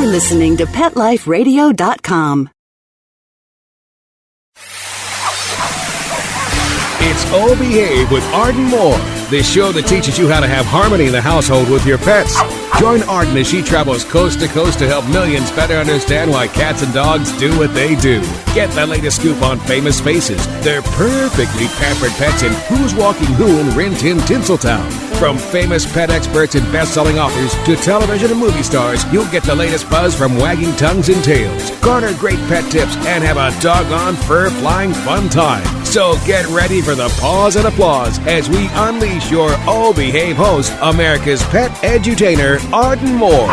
listening to PetLifeRadio.com. It's Oh Behave with Arden Moore, the show that teaches you how to have harmony in the household with your pets. Join Arden as she travels coast to coast to help millions better understand why cats and dogs do what they do. Get the latest scoop on famous faces, their perfectly pampered pets, and who's walking who in Rin Tin Tinseltown. From famous pet experts and best-selling authors to television and movie stars, you'll get the latest buzz from wagging tongues and tails. Garner great pet tips and have a doggone fur-flying fun time. So get ready for the pause and applause as we unleash your Oh Behave host, America's pet edutainer, Arden Moore.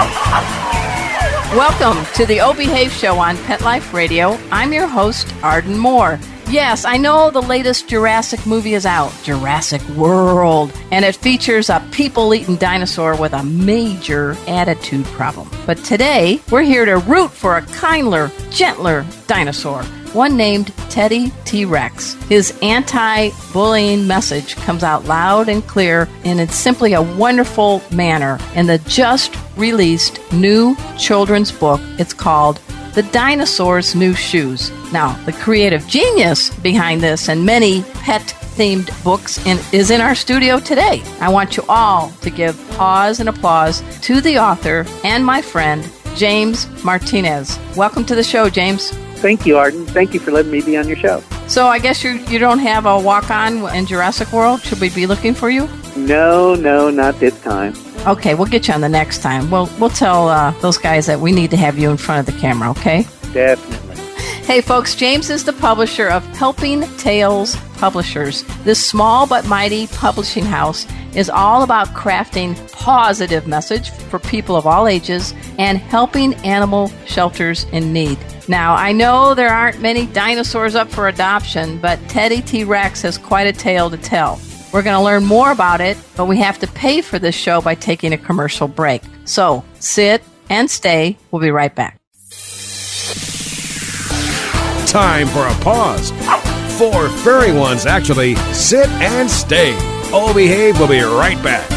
Welcome to the Oh Behave show on Pet Life Radio. I'm your host, Arden Moore. Yes, I know the latest Jurassic movie is out, Jurassic World, and it features a people-eating dinosaur with a major attitude problem. But today, we're here to root for a kinder, gentler dinosaur, one named Teddy T-Rex. His anti-bullying message comes out loud and clear, and it's simply a wonderful manner. In the just-released new children's book, it's called The Dinosaur's New Shoes. Now, the creative genius behind this and many pet-themed books is in our studio today. I want you all to give pause and applause to the author and my friend, James Martinez. Welcome to the show, James. Thank you, Arden. Thank you for letting me be on your show. So I guess you don't have a walk-on in Jurassic World? Should we be looking for you? No, not this time. Okay, we'll get you on the next time. We'll tell those guys that we need to have you in front of the camera, okay? Definitely. Hey, folks, James is the publisher of Helping Tales Publishers. This small but mighty publishing house is all about crafting positive message for people of all ages and helping animal shelters in need. Now, I know there aren't many dinosaurs up for adoption, but Teddy T-Rex has quite a tale to tell. We're going to learn more about it, but we have to pay for this show by taking a commercial break. So, sit and stay. We'll be right back. Time for a pause. 4 furry ones, actually. Sit and stay. Oh Behave will be right back.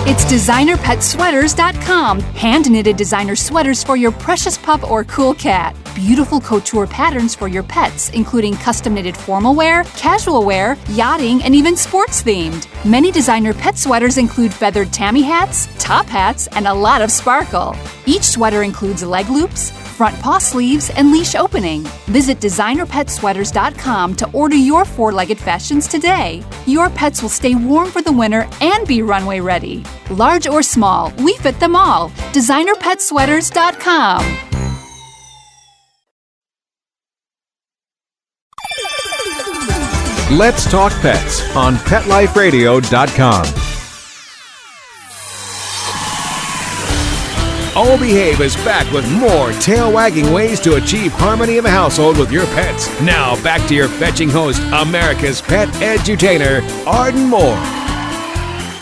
It's DesignerPetSweaters.com. Hand-knitted designer sweaters for your precious pup or cool cat. Beautiful couture patterns for your pets, including custom-knitted formal wear, casual wear, yachting, and even sports-themed. Many designer pet sweaters include feathered tammy hats, top hats, and a lot of sparkle. Each sweater includes leg loops, front paw sleeves, and leash opening. Visit DesignerPetSweaters.com to order your 4-legged fashions today. Your pets will stay warm for the winter and be runway ready. Large or small, we fit them all. DesignerPetSweaters.com. Let's Talk Pets on PetLifeRadio.com. Oh Behave is back with more tail-wagging ways to achieve harmony in the household with your pets. Now, back to your fetching host, America's pet edutainer, Arden Moore.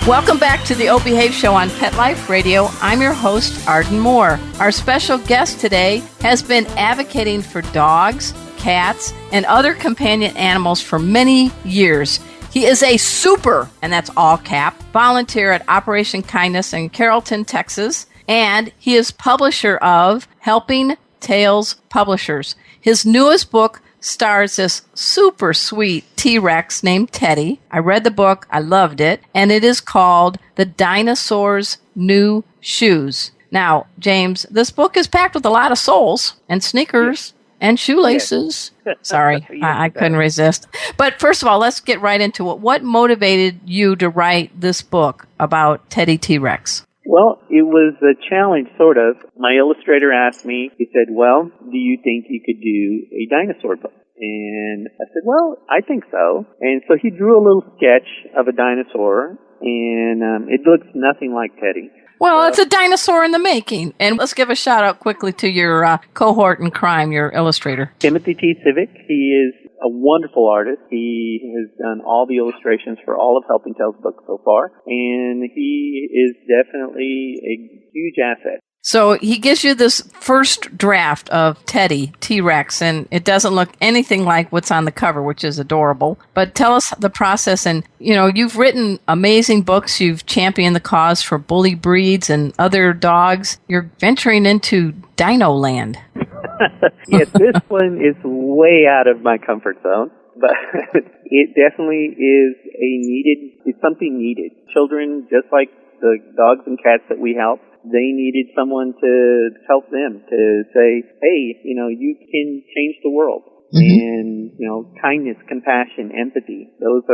Welcome back to the Oh Behave show on Pet Life Radio. I'm your host, Arden Moore. Our special guest today has been advocating for dogs, cats, and other companion animals for many years. He is a super, and that's all cap, volunteer at Operation Kindness in Carrollton, Texas, and he is publisher of Helping Tales Publishers. His newest book stars this super sweet T-Rex named Teddy. I read the book, I loved it, and it is called The Dinosaur's New Shoes. Now, James, this book is packed with a lot of soles and sneakers and shoelaces. Sorry, I couldn't resist. But first of all, let's get right into it. What motivated you to write this book about Teddy T-Rex? Well, it was a challenge, sort of. My illustrator asked me, he said, well, do you think you could do a dinosaur book? And I said, well, I think so. And so he drew a little sketch of a dinosaur, and it looks nothing like Teddy. Well, it's a dinosaur in the making. And let's give a shout out quickly to your cohort in crime, your illustrator. Timothy T. Civic. He is a wonderful artist. He has done all the illustrations for all of Helping Tales books so far. And he is definitely a huge asset. So he gives you this first draft of Teddy, T-Rex, and it doesn't look anything like what's on the cover, which is adorable. But tell us the process. And, you've written amazing books. You've championed the cause for bully breeds and other dogs. You're venturing into Dino Land. Yes, this one is way out of my comfort zone, but it definitely is it's something needed. Children, just like the dogs and cats that we help, they needed someone to help them, to say, hey, you can change the world. And, kindness, compassion, empathy, those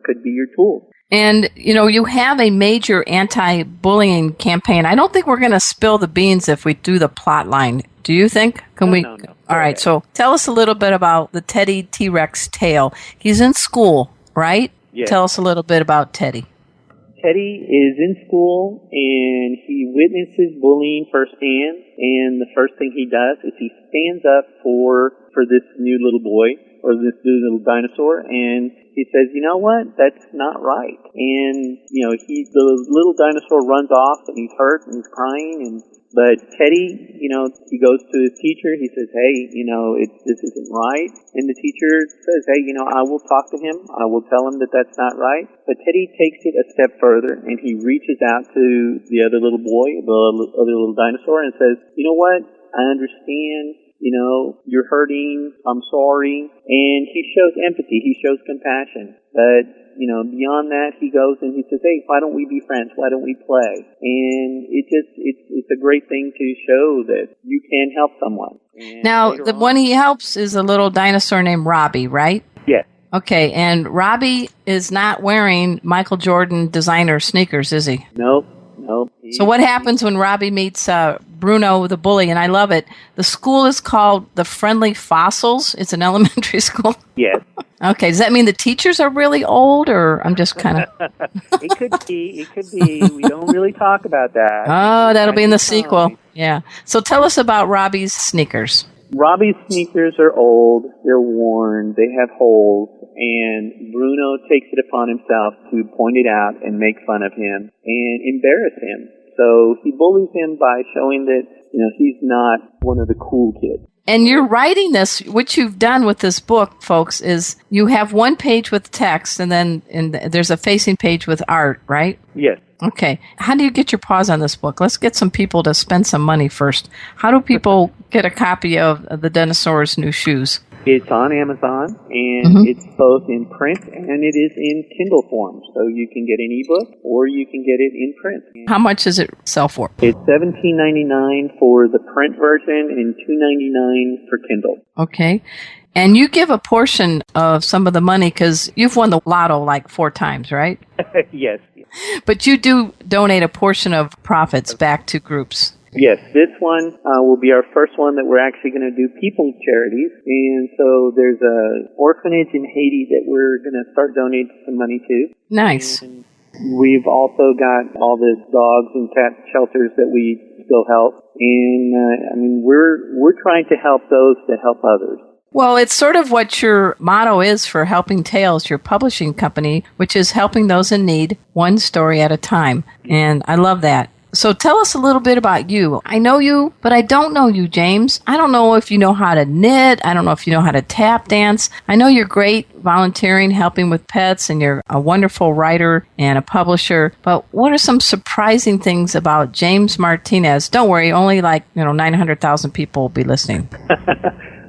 could be your tools. And, you have a major anti-bullying campaign. I don't think we're going to spill the beans if we do the plot line. Do you think? No. All right. So tell us a little bit about the Teddy T-Rex tale. He's in school, right? Yes. Tell us a little bit about Teddy. Teddy is in school, and he witnesses bullying firsthand, and the first thing he does is he stands up for this new little boy, or this new little dinosaur, and he says, you know what, that's not right. And, the little dinosaur runs off, and he's hurt, and he's crying, but Teddy, he goes to his teacher. He says, hey, this isn't right. And the teacher says, hey, I will talk to him. I will tell him that that's not right. But Teddy takes it a step further, and he reaches out to the other little boy, the other little dinosaur, and says, you know what? I understand. You're hurting. I'm sorry. And he shows empathy. He shows compassion. But beyond that, he goes and he says, hey, why don't we be friends? Why don't we play? And it's a great thing to show that you can help someone. And now, the one he helps is a little dinosaur named Robbie, right? Yes. Okay, and Robbie is not wearing Michael Jordan designer sneakers, is he? Nope. So what happens when Robbie meets Bruno the bully? And I love it. The school is called the Friendly Fossils. It's an elementary school. Yes. Okay, does that mean the teachers are really old, or I'm just kind of... It could be. We don't really talk about that. Oh, that'll be in the sequel. Yeah. So tell us about Robbie's sneakers. Robbie's sneakers are old, they're worn, they have holes, and Bruno takes it upon himself to point it out and make fun of him and embarrass him. So he bullies him by showing that, he's not one of the cool kids. And you're writing this, what you've done with this book, folks, is you have one page with text and then there's a facing page with art, right? Yes. Okay. How do you get your paws on this book? Let's get some people to spend some money first. How do people get a copy of the Dinosaur's new shoes? It's on Amazon, and it's both in print and it is in Kindle form. So you can get an ebook or you can get it in print. How much does it sell for? It's $17.99 for the print version and $2.99 for Kindle. Okay. And you give a portion of some of the money because you've won the lotto like 4 times, right? Yes. But you do donate a portion of profits back to groups. Yes, this one will be our first one that we're actually going to do people's charities. And so there's an orphanage in Haiti that we're going to start donating some money to. Nice. And we've also got all the dogs and cat shelters that we still help. And, we're trying to help those that help others. Well, it's sort of what your motto is for Helping Tales, your publishing company, which is helping those in need, one story at a time. And I love that. So tell us a little bit about you. I know you, but I don't know you, James. I don't know if you know how to knit. I don't know if you know how to tap dance. I know you're great volunteering, helping with pets, and you're a wonderful writer and a publisher. But what are some surprising things about James Martinez? Don't worry, only 900,000 people will be listening.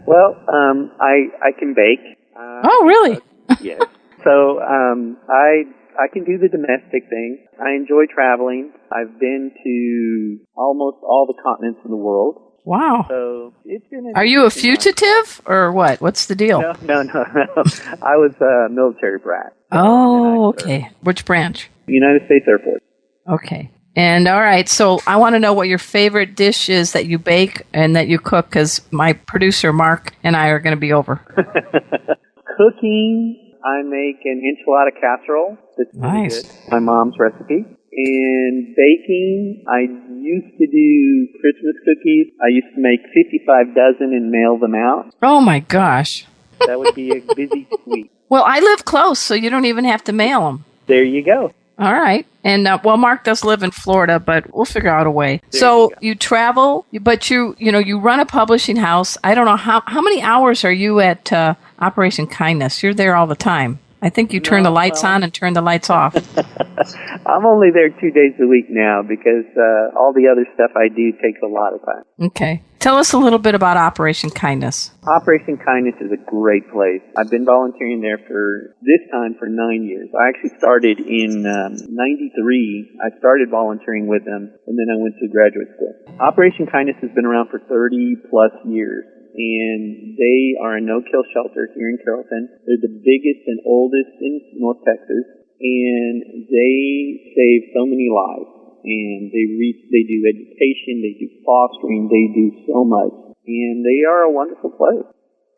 Well, I can bake. Oh, really? Yes. So I can do the domestic things. I enjoy traveling. I've been to almost all the continents in the world. Wow. So it's been. Are you a fugitive or what? What's the deal? No. I was a military brat. Oh, okay. Which branch? United States Air Force. Okay. And all right, so I want to know what your favorite dish is that you bake and that you cook, because my producer, Mark, and I are going to be over. Cooking, I make an enchilada casserole. That's nice. Good. My mom's recipe. And baking, I used to do Christmas cookies. I used to make 55 dozen and mail them out. Oh, my gosh. That would be a busy week. Well, I live close, so you don't even have to mail them. There you go. All right. And, Mark does live in Florida, but we'll figure out a way. You travel, but you run a publishing house. I don't know, how many hours are you at Operation Kindness? You're there all the time. I think you turn the lights on and turn the lights off. I'm only there 2 days a week now because all the other stuff I do takes a lot of time. Okay. Tell us a little bit about Operation Kindness. Operation Kindness is a great place. I've been volunteering there for 9 years. I actually started in 93. I started volunteering with them, and then I went to graduate school. Operation Kindness has been around for 30-plus years. And they are a no-kill shelter here in Carrollton. They're the biggest and oldest in North Texas, and they save so many lives. And they do education, they do fostering, they do so much, and they are a wonderful place.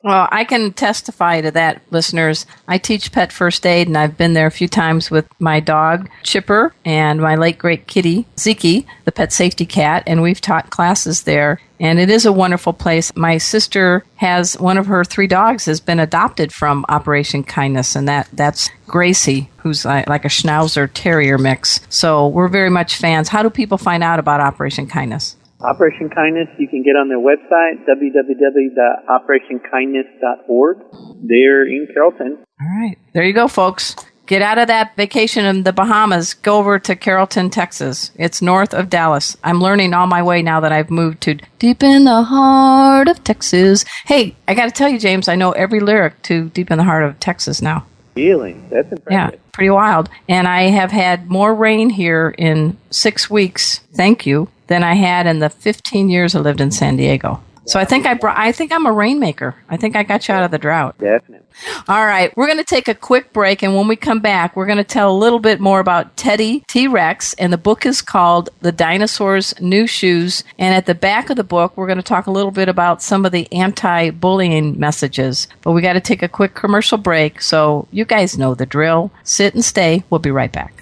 Well, I can testify to that, listeners. I teach pet first aid, and I've been there a few times with my dog, Chipper, and my late great kitty, Zeke, the pet safety cat, and we've taught classes there. And it is a wonderful place. My sister has one of her 3 dogs has been adopted from Operation Kindness, and that's Gracie, who's like a Schnauzer Terrier mix. So we're very much fans. How do people find out about Operation Kindness? Operation Kindness, you can get on their website, www.operationkindness.org. They're in Carrollton. All right. There you go, folks. Get out of that vacation in the Bahamas. Go over to Carrollton, Texas. It's north of Dallas. I'm learning all my way now that I've moved to Deep in the Heart of Texas. Hey, I got to tell you, James, I know every lyric to Deep in the Heart of Texas now. Really? That's impressive. Yeah, pretty wild. And I have had more rain here in 6 weeks, thank you, than I had in the 15 years I lived in San Diego. So I think I'm a rainmaker. I think I got you out of the drought. Definitely. All right, we're going to take a quick break, and when we come back, we're going to tell a little bit more about Teddy T-Rex, and the book is called The Dinosaur's New Shoes. And at the back of the book, we're going to talk a little bit about some of the anti-bullying messages. But we got to take a quick commercial break, so you guys know the drill. Sit and stay. We'll be right back.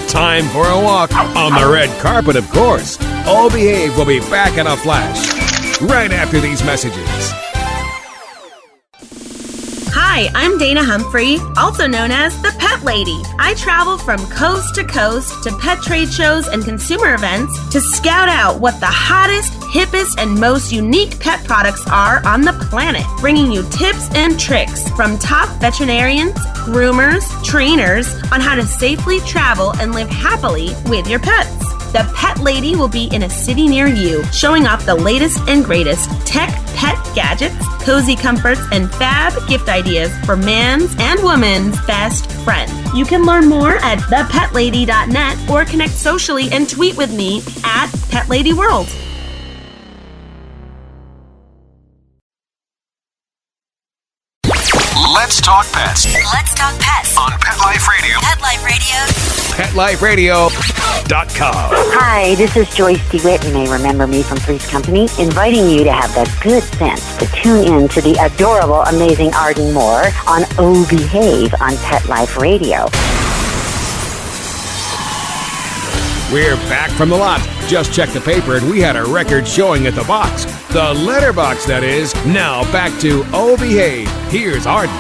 Time for a walk on the red carpet, of course. All Behave will be back in a flash, right after these messages. Hi, I'm Dana Humphrey, also known as the Pet Lady. I travel from coast to coast to pet trade shows and consumer events to scout out what the hottest, hippest, and most unique pet products are on the planet, bringing you tips and tricks from top veterinarians, groomers, trainers on how to safely travel and live happily with your pets. The Pet Lady will be in a city near you, showing off the latest and greatest tech pet gadgets, cozy comforts, and fab gift ideas for man's and woman's best friend. You can learn more at thepetlady.net or connect socially and tweet with me at PetLadyWorld. Let's talk pets. Let's talk pets On Pet Life Radio. Pet Life Radio. PetLifeRadio.com. Hi, this is Joyce DeWitt. You may remember me from Three's Company, inviting you to have the good sense to tune in to the adorable, amazing Arden Moore on Oh Behave on Pet Life Radio. We're back from the lot. Just checked the paper and we had a record showing at the box. The letterbox, that is. Now back to Oh Behave. Here's Arden.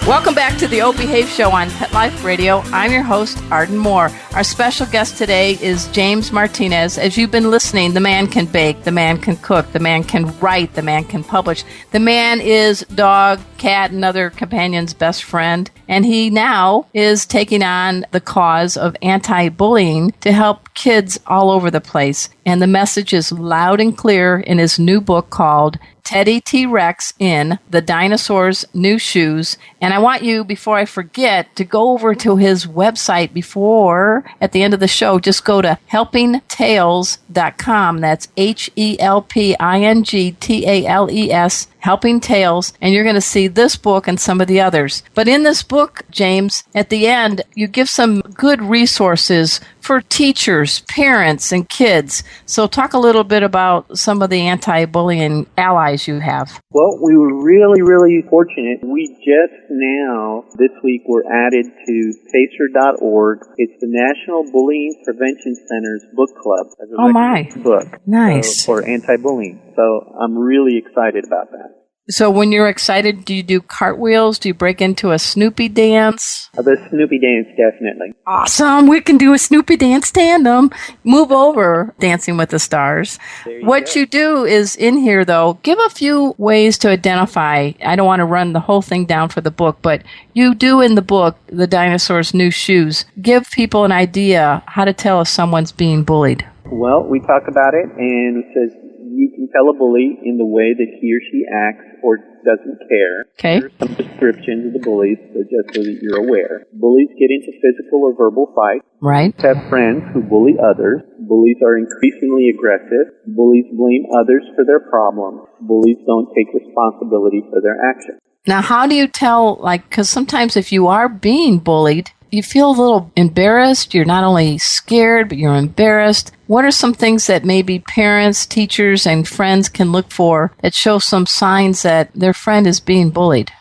Welcome back to the Oh Behave Show on Pet Life Radio. I'm your host, Arden Moore. Our special guest today is James Martinez. As you've been listening, the man can bake, the man can cook, the man can write, the man can publish. The man is dog, cat, and other companions' best friend. And he now is taking on the cause of anti-bullying to help kids all over the place. And the message is loud and clear in his new book called Teddy T-Rex in The Dinosaur's New Shoes. And I want you, before I forget, to go over to his website before, at the end of the show, just go to helpingtales.com. That's HELPINGTALES, Helping Tales, and you're going to see this book and some of the others. But in this book, James, at the end, you give some good resources for teachers, parents, and kids. So talk a little bit about some of the anti-bullying allies you have. Well, we were really, really fortunate. We just now, this week, were added to pacer.org. It's the National Bullying Prevention Center's book club as a recommended book Nice. for anti-bullying. So I'm really excited about that. So when you're excited, do you do cartwheels? Do you break into a Snoopy dance? The Snoopy dance, definitely. Awesome. We can do a Snoopy dance tandem. Move over, Dancing with the Stars. What you do is in here, though, give a few ways to identify. I don't want to run the whole thing down for the book, but you do in the book, The Dinosaur's New Shoes, give people an idea how to tell if someone's being bullied. Well, we talk about it, and it says you can tell a bully in the way that he or she acts or doesn't care. Okay. Here are some descriptions of the bullies, so just so that you're aware. Bullies get into physical or verbal fights. Right. Have friends who bully others. Bullies are increasingly aggressive. Bullies blame others for their problems. Bullies don't take responsibility for their actions. Now, how do you tell, because sometimes if you are being bullied, you feel a little embarrassed. You're not only scared, but you're embarrassed. What are some things that maybe parents, teachers, and friends can look for that show some signs that their friend is being bullied?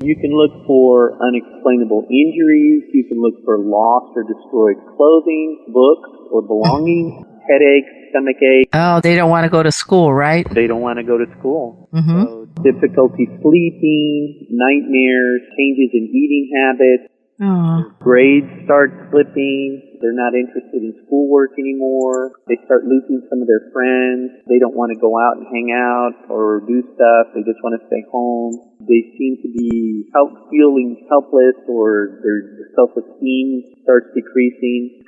You can look for unexplainable injuries. You can look for lost or destroyed clothing, books, or belongings, headaches, stomach aches. Oh, they don't want to go to school, right? They don't want to go to school. Mm-hmm. So difficulty sleeping, nightmares, changes in eating habits. Oh. Grades start slipping. They're not interested in schoolwork anymore. They start losing some of their friends. They don't want to go out and hang out or do stuff. They just want to stay home. They seem to be feeling helpless, or their self-esteem starts decreasing.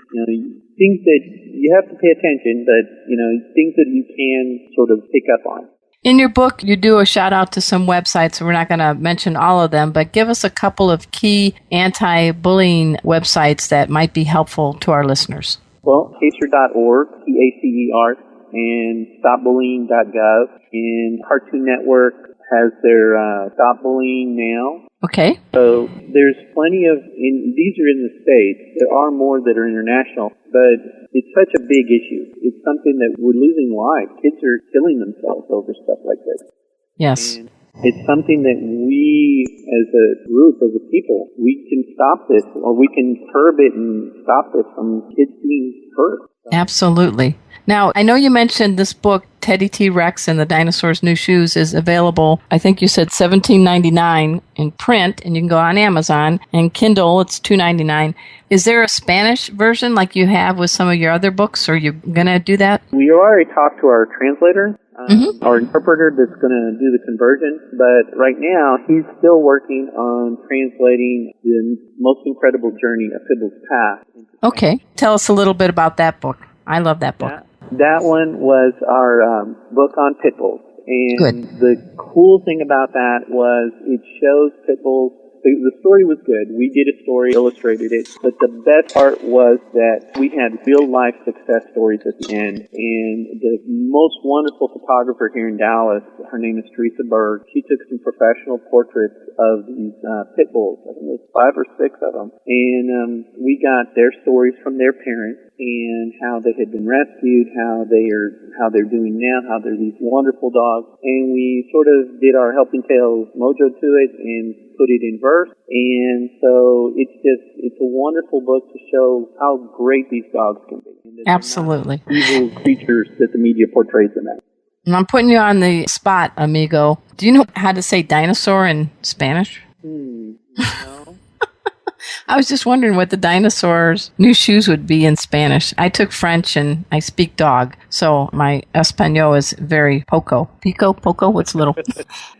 Things that you have to pay attention, but, things that you can sort of pick up on. In your book, you do a shout out to some websites. We're not going to mention all of them, but give us a couple of key anti-bullying websites that might be helpful to our listeners. Well, Pacer.org, P-A-C-E-R, and StopBullying.gov. And Cartoon Network has their Stop Bullying Now. Okay. So there's plenty of, these are in the States. There are more that are international, but it's such a big issue. It's something that we're losing lives. Kids are killing themselves over stuff like this. Yes. And it's something that we, as a group, as a people, we can stop this, or we can curb it and stop this from kids being hurt. Absolutely. Now, I know you mentioned this book, Teddy T. Rex and the Dinosaur's New Shoes, is available, I think you said $17.99 in print, and you can go on Amazon. And Kindle, it's $2.99. Is there a Spanish version like you have with some of your other books? Are you going to do that? We already talked to our translator, our interpreter that's going to do the conversion. But right now, he's still working on translating The Most Incredible Journey of Fibble's Path. Okay. Tell us a little bit about that book. I love that book. That one was our book on pit bulls. And Good. The cool thing about that was it shows pit bulls. The story was good. We did a story, illustrated it. But the best part was that we had real-life success stories at the end. And the most wonderful photographer here in Dallas, her name is Teresa Berg, she took some professional portraits of these pit bulls. I think it was 5 or 6 of them. And we got their stories from their parents and how they had been rescued, how they're doing now, how they're these wonderful dogs. And we sort of did our Helping Tales mojo to it and put it in verse. And so it's a wonderful book to show how great these dogs can be. Absolutely. Evil creatures that the media portrays them as. And I'm putting you on the spot, amigo. Do you know how to say dinosaur in Spanish? No. I was just wondering what the dinosaur's new shoes would be in Spanish. I took French and I speak dog, so my Espanol is very poco. Poco? What's little?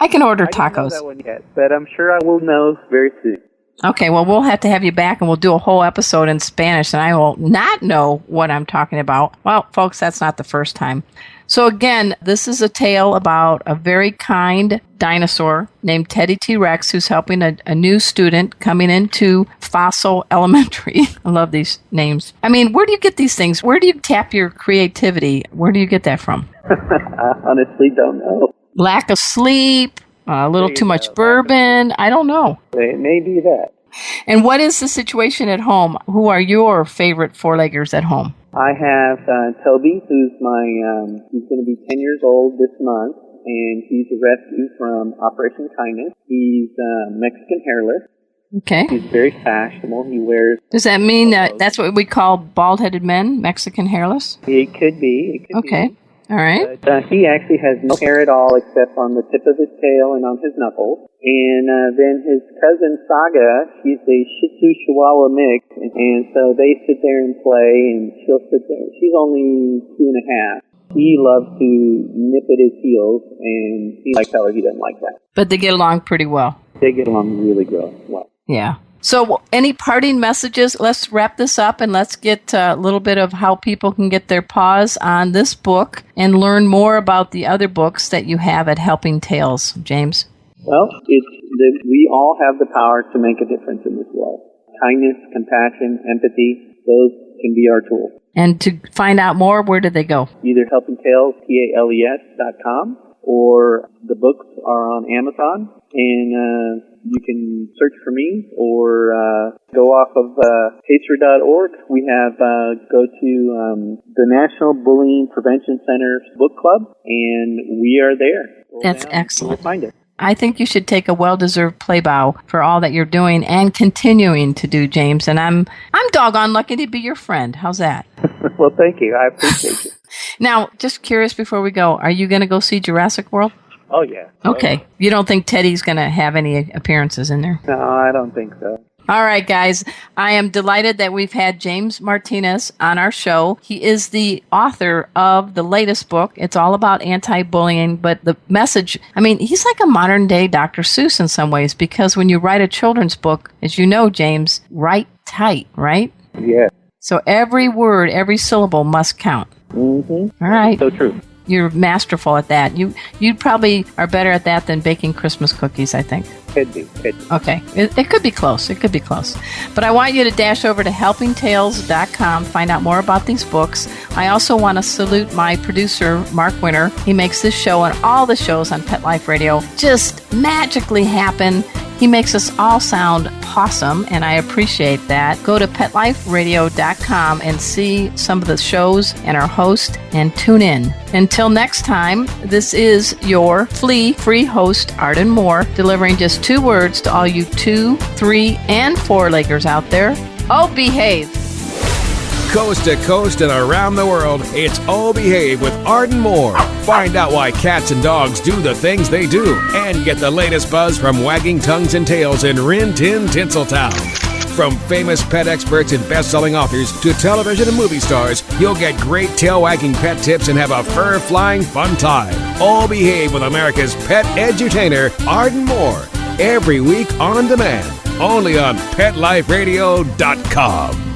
I can order tacos. I don't know that one yet, but I'm sure I will know very soon. Okay, well, we'll have to have you back and we'll do a whole episode in Spanish, and I will not know what I'm talking about. Well, folks, that's not the first time. So again, this is a tale about a very kind dinosaur named Teddy T. Rex who's helping a new student coming into Fossil Elementary. I love these names. I mean, where do you get these things? Where do you tap your creativity? Where do you get that from? I honestly don't know. Lack of sleep, a little too much bourbon. I don't know. It may be that. And what is the situation at home? Who are your favorite four-leggers at home? I have Toby, who's he's going to be 10 years old this month, and he's a rescue from Operation Kindness. He's Mexican hairless. Okay. He's very fashionable. He wears... Does that mean that's what we call bald-headed men, Mexican hairless? It could be. Okay. All right. But he actually has no hair at all except on the tip of his tail and on his knuckles. And then his cousin Saga, she's a Shih Tzu Chihuahua mix, and so they sit there and play, and she'll sit there. She's only 2.5. He loves to nip at his heels, and he likes how he doesn't like that. But they get along pretty well. They get along really well. Yeah. So any parting messages? Let's wrap this up and let's get a little bit of how people can get their paws on this book and learn more about the other books that you have at Helping Tales. James? Well, we all have the power to make a difference in this world. Kindness, compassion, empathy, those can be our tools. And to find out more, where do they go? Either helpingtales.com, or the books are on Amazon, and you can search for me or go off of pacer.org. We have go to the National Bullying Prevention Center's book club, and we are there. That's excellent. You'll find it. I think you should take a well-deserved playbow for all that you're doing and continuing to do, James. And I'm doggone lucky to be your friend. How's that? Well, thank you. I appreciate you. Now, just curious before we go, are you going to go see Jurassic World? Oh, yeah. Okay. You don't think Teddy's going to have any appearances in there? No, I don't think so. All right, guys. I am delighted that we've had James Martinez on our show. He is the author of the latest book. It's all about anti-bullying, but the message, I mean, he's like a modern-day Dr. Seuss in some ways, because when you write a children's book, as you know, James, write tight, right? Yeah. So every word, every syllable must count. Mm-hmm. All right. So true. You're masterful at that. You probably are better at that than baking Christmas cookies, I think. Could be. Okay. It could be close. It could be close. But I want you to dash over to helpingtales.com, find out more about these books. I also want to salute my producer, Mark Winter. He makes this show and all the shows on Pet Life Radio just magically happen. He makes us all sound awesome, and I appreciate that. Go to PetLifeRadio.com and see some of the shows and our host and tune in. Until next time, this is your flea-free host, Arden Moore, delivering just 2 words to all you 2, 3, and 4-leggers out there. Oh, behave. Coast to coast and around the world, it's Oh Behave with Arden Moore. Find out why cats and dogs do the things they do, and get the latest buzz from wagging tongues and tails in Rin Tin Tinseltown. From famous pet experts and best-selling authors to television and movie stars, you'll get great tail-wagging pet tips and have a fur-flying fun time. Oh Behave with America's pet edutainer, Arden Moore. Every week on demand, only on PetLifeRadio.com.